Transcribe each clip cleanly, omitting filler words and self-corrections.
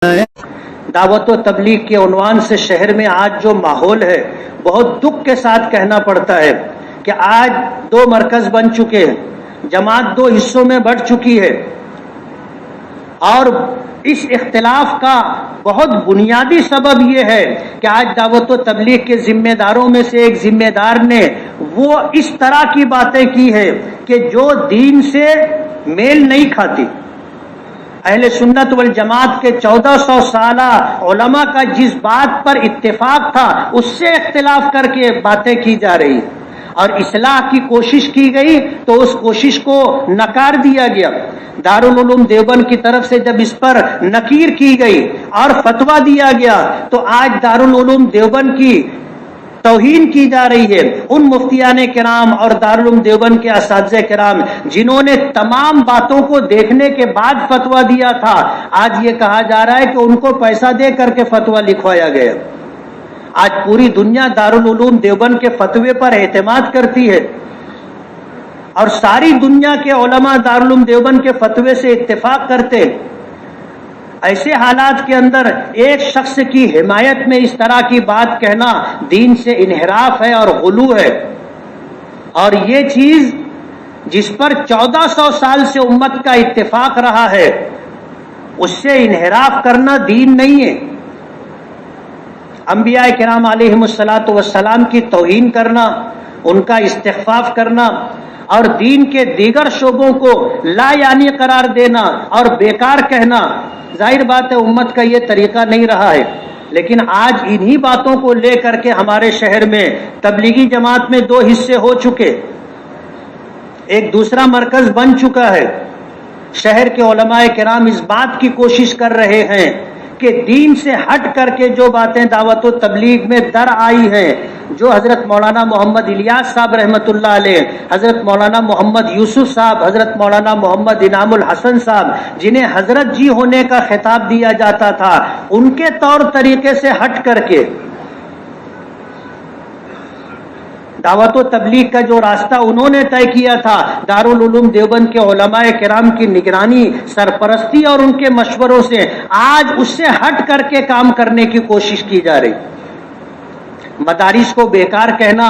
دعوت و تبلیغ کے عنوان سے شہر میں آج جو ماحول ہے بہت دکھ کے ساتھ کہنا پڑتا ہے کہ آج دو مرکز بن چکے ہیں، جماعت دو حصوں میں بٹ چکی ہے، اور اس اختلاف کا بہت بنیادی سبب یہ ہے کہ آج دعوت و تبلیغ کے ذمہ داروں میں سے ایک ذمہ دار نے وہ اس طرح کی باتیں کی ہے کہ جو دین سے میل نہیں کھاتی۔ اہل سنت والجماعت کے 1400 سالہ علماء کا جس بات پر اتفاق تھا اس سے اختلاف کر کے باتیں کی جا رہی اور اصلاح کی کوشش کی گئی تو اس کوشش کو نکار دیا گیا۔ دارالعلوم دیوبند کی طرف سے جب اس پر نکیر کی گئی اور فتویٰ دیا گیا تو آج دارالعلوم دیوبند کی توہین کی جا رہی ہے۔ ان مفتیان کرام اور دارالعلوم دیوبند کے اساتذہ کرام جنہوں نے تمام باتوں کو دیکھنے کے بعد فتویٰ دیا تھا، آج یہ کہا جا رہا ہے کہ ان کو پیسہ دے کر کے فتویٰ لکھوایا گیا۔ آج پوری دنیا دارالعلوم دیوبند کے فتوے پر اعتماد کرتی ہے اور ساری دنیا کے علماء دارالعلوم دیوبند کے فتوے سے اتفاق کرتے ہیں۔ ایسے حالات کے اندر ایک شخص کی حمایت میں اس طرح کی بات کہنا دین سے انحراف ہے اور غلو ہے، اور یہ چیز جس پر 1400 سال سے امت کا اتفاق رہا ہے اس سے انحراف کرنا دین نہیں ہے۔ انبیاء کرام علیہم السلام کی توہین کرنا، ان کا استخفاف کرنا اور دین کے دیگر شعبوں کو لا یعنی قرار دینا اور بیکار کہنا، ظاہر بات ہے امت کا یہ طریقہ نہیں رہا ہے۔ لیکن آج انہی باتوں کو لے کر کے ہمارے شہر میں تبلیغی جماعت میں دو حصے ہو چکے، ایک دوسرا مرکز بن چکا ہے۔ شہر کے علماء کرام اس بات کی کوشش کر رہے ہیں کہ دین سے ہٹ کر کے جو باتیں دعوت و تبلیغ میں در آئی ہیں، جو حضرت مولانا محمد الیاس صاحب رحمۃ اللہ علیہ، حضرت مولانا محمد یوسف صاحب، حضرت مولانا محمد انعام الحسن صاحب جنہیں حضرت جی ہونے کا خطاب دیا جاتا تھا، ان کے طور طریقے سے ہٹ کر کے دعوت و تبلیغ کا جو راستہ انہوں نے طے کیا تھا، دارالعلوم دیوبند کے علماء کرام کی نگرانی، سرپرستی اور ان کے مشوروں سے آج اس سے ہٹ کر کے کام کرنے کی کوشش کی جا رہی۔ مدارس کو بیکار کہنا،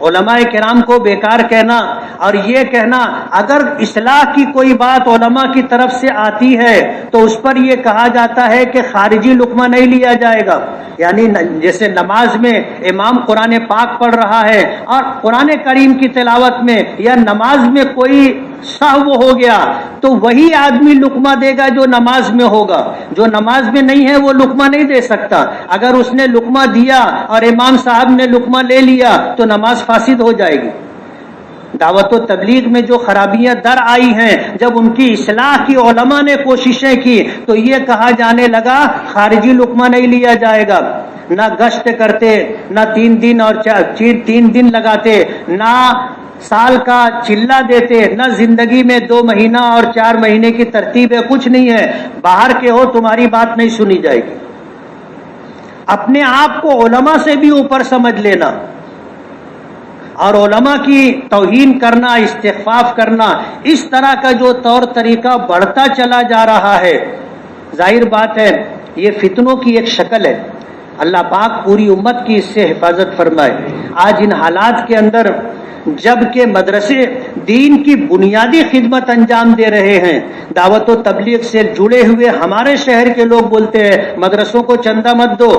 علماء کرام کو بیکار کہنا، اور یہ کہنا اگر اصلاح کی کوئی بات علماء کی طرف سے آتی ہے تو اس پر یہ کہا جاتا ہے کہ خارجی لقمہ نہیں لیا جائے گا۔ یعنی جیسے نماز میں امام قرآن پاک پڑھ رہا ہے اور قرآن کریم کی تلاوت میں یا نماز میں کوئی سہو ہو گیا تو وہی آدمی لقمہ دے گا جو نماز میں ہوگا، جو نماز میں نہیں ہے وہ لقمہ نہیں دے سکتا۔ اگر اس نے لقمہ دیا اور امام صاحب نے لقمہ لے لیا تو نماز فاسد ہو جائے گی۔ دعوت و تبلیغ میں جو خرابیاں در آئی ہیں، جب ان کی اصلاح کی علماء نے کوششیں کی تو یہ کہا جانے لگا خارجی لقمہ نہیں لیا جائے گا۔ نہ گشت کرتے، نہ 3 دن اور 3 دن لگاتے، نہ سال کا چلہ دیتے، نہ زندگی میں 2 مہینہ اور 4 مہینے کی ترتیب ہے، کچھ نہیں ہے، باہر کے ہو تمہاری بات نہیں سنی جائے گی۔ اپنے آپ کو علماء سے بھی اوپر سمجھ لینا اور علماء کی توہین کرنا، استخفاف کرنا، اس طرح کا جو طور طریقہ بڑھتا چلا جا رہا ہے، ظاہر بات ہے یہ فتنوں کی ایک شکل ہے۔ اللہ پاک پوری امت کی اس سے حفاظت فرمائے۔ آج ان حالات کے اندر جب کہ مدرسے دین کی بنیادی خدمت انجام دے رہے ہیں، دعوت و تبلیغ سے جڑے ہوئے ہمارے شہر کے لوگ بولتے ہیں مدرسوں کو چندہ مت دو۔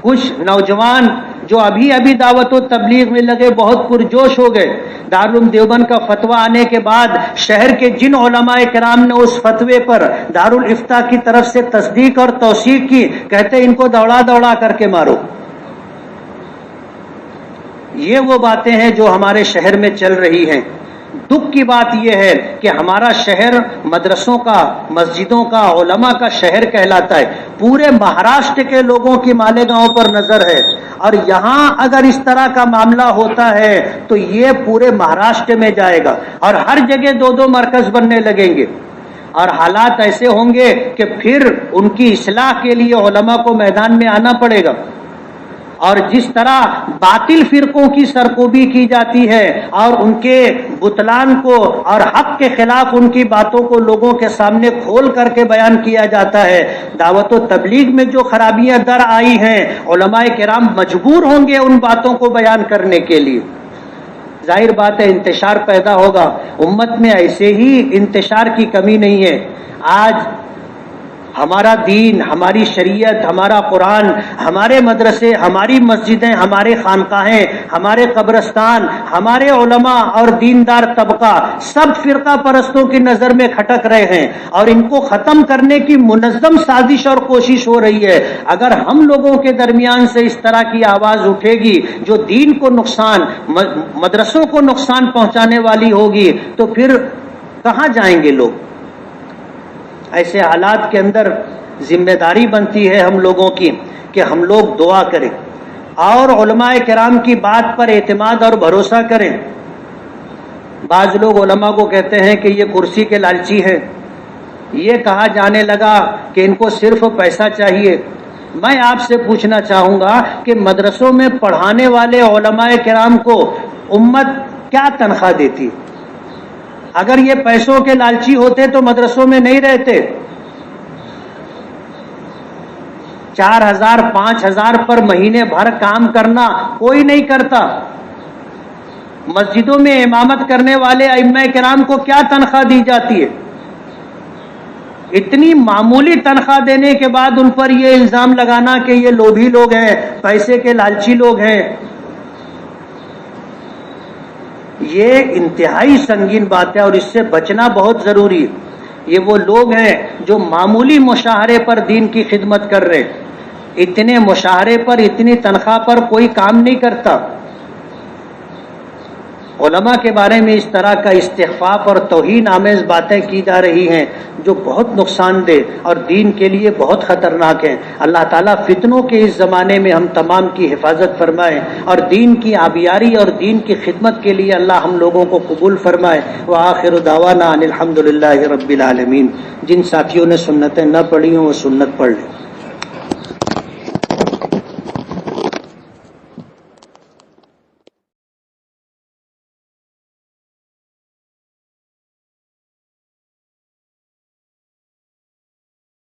کچھ نوجوان جو ابھی دعوت و تبلیغ میں لگے بہت پرجوش ہو گئے۔ دارالعلوم دیوبند کا فتویٰ آنے کے بعد شہر کے جن علماء کرام نے اس فتوے پر دارالافتاء کی طرف سے تصدیق اور توثیق کی، کہتے ان کو دوڑا کر کے مارو۔ یہ وہ باتیں ہیں جو ہمارے شہر میں چل رہی ہیں۔ دکھ کی بات یہ ہے کہ ہمارا شہر مدرسوں کا، مسجدوں کا، علماء کا شہر کہلاتا ہے۔ پورے مہاراشٹر کے لوگوں کی مالیگاؤں پر نظر ہے، اور یہاں اگر اس طرح کا معاملہ ہوتا ہے تو یہ پورے مہاراشٹر میں جائے گا اور ہر جگہ 2 مرکز بننے لگیں گے، اور حالات ایسے ہوں گے کہ پھر ان کی اصلاح کے لیے علماء کو میدان میں آنا پڑے گا۔ اور جس طرح باطل فرقوں کی سرکوبی کی جاتی ہے اور ان کے بطلان کو اور حق کے خلاف ان کی باتوں کو لوگوں کے سامنے کھول کر کے بیان کیا جاتا ہے۔ دعوت و تبلیغ میں جو خرابیاں در آئی ہیں، علماء کرام مجبور ہوں گے ان باتوں کو بیان کرنے کے لیے۔ ظاہر بات ہے انتشار پیدا ہوگا، امت میں ایسے ہی انتشار کی کمی نہیں ہے۔ آج ہمارا دین، ہماری شریعت، ہمارا قرآن، ہمارے مدرسے، ہماری مسجدیں، ہمارے خانقاہیں، ہمارے قبرستان، ہمارے علماء اور دیندار طبقہ سب فرقہ پرستوں کی نظر میں کھٹک رہے ہیں، اور ان کو ختم کرنے کی منظم سازش اور کوشش ہو رہی ہے۔ اگر ہم لوگوں کے درمیان سے اس طرح کی آواز اٹھے گی جو دین کو نقصان، مدرسوں کو نقصان پہنچانے والی ہوگی، تو پھر کہاں جائیں گے لوگ؟ ایسے حالات کے اندر ذمہ داری بنتی ہے ہم لوگوں کی کہ ہم لوگ دعا کریں اور علماء کرام کی بات پر اعتماد اور بھروسہ کریں۔ بعض لوگ علماء کو کہتے ہیں کہ یہ کرسی کے لالچی ہیں، یہ کہا جانے لگا کہ ان کو صرف پیسہ چاہیے۔ میں آپ سے پوچھنا چاہوں گا کہ مدرسوں میں پڑھانے والے علماء کرام کو امت کیا تنخواہ دیتی؟ اگر یہ پیسوں کے لالچی ہوتے تو مدرسوں میں نہیں رہتے۔ 4,000 5,000 پر مہینے بھر کام کرنا کوئی نہیں کرتا۔ مسجدوں میں امامت کرنے والے ائمہ کرام کو کیا تنخواہ دی جاتی ہے؟ اتنی معمولی تنخواہ دینے کے بعد ان پر یہ الزام لگانا کہ یہ لوبھی لوگ ہیں، پیسے کے لالچی لوگ ہیں، یہ انتہائی سنگین بات ہے اور اس سے بچنا بہت ضروری ہے۔ یہ وہ لوگ ہیں جو معمولی مشاہرے پر دین کی خدمت کر رہے، اتنے مشاہرے پر، اتنی تنخواہ پر کوئی کام نہیں کرتا۔ علماء کے بارے میں اس طرح کا استخفاف اور توہین آمیز باتیں کی جا رہی ہیں جو بہت نقصان دہ اور دین کے لیے بہت خطرناک ہیں۔ اللہ تعالیٰ فتنوں کے اس زمانے میں ہم تمام کی حفاظت فرمائے اور دین کی آبیاری اور دین کی خدمت کے لیے اللہ ہم لوگوں کو قبول فرمائے۔ وآخر دعوانا ان الحمدللہ رب العالمین۔ جن ساتھیوں نے سنتیں نہ پڑھی ہوں وہ سنت پڑھ لیں۔